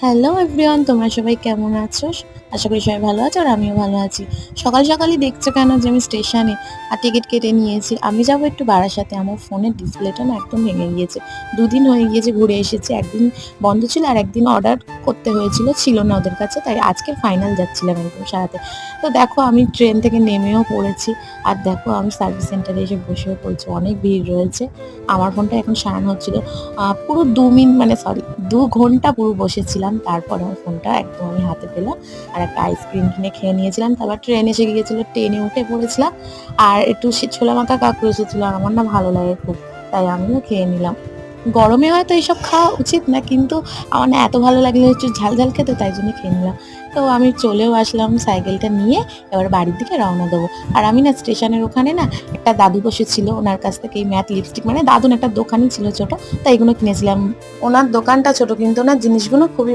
Hello everyone, তোমরা সবাই কেমন আছো? আশা করি সবাই ভালো আছো আর আমিও ভালো আছি। সকাল সকালই দেখছো কেন যে আমি স্টেশনে আর টিকিট কেটে নিয়েছি। আমি যাবো একটু বারাসাতে। আমার ফোনের ডিসপ্লেটা না একদম ভেঙে গিয়েছে। ২ দিন হয়ে গিয়েছে ঘুরে এসেছি। একদিন বন্ধ ছিল আর একদিন অর্ডার করতে হয়েছিল, ছিল না ওদের কাছে। তাই আজকে ফাইনাল যাচ্ছিলাম একদম সারাতে। তো দেখো আমি ট্রেন থেকে নেমেও পড়েছি। আর দেখো আমি সার্ভিস সেন্টারে এসে বসেও পড়েছি। অনেক ভিড় রয়েছে। আমার ফোনটা এখন সারানো হচ্ছিল। পুরো ২ মিনিট মানে সরি ২ ঘন্টা পুরো বসেছিলাম। তারপরে আমার ফোনটা একদম আমি হাতে পেলাম। আর একটা আইসক্রিম কিনে খেয়ে নিয়েছিলাম। তারপর ট্রেন এসে গিয়েছিল, ট্রেনে উঠে পড়েছিলাম। আর একটু ছোলা মাখা কাকু এসেছিল। আর আমার না ভালো লাগে খুব। তাই আমিও খেয়ে নিলাম। গরমে হয়তো এইসব খাওয়া উচিত না, কিন্তু আমার না এত ভালো লাগলো একটু ঝাল ঝাল খেতে, তাই জন্য খেয়ে নিলাম। তো আমি চলেও আসলাম সাইকেলটা নিয়ে, এবার বাড়ির দিকে রওনা দেবো। আর আমি না স্টেশনের ওখানে না একটা দাদু বসেছিল, ওনার কাছ থেকে এই ম্যাট লিপস্টিক, মানে দাদুর একটা দোকানই ছিল ছোট, তাই এগুলো কিনেছিলাম। ওনার দোকানটা ছোট কিন্তু ওনার জিনিসগুলো খুবই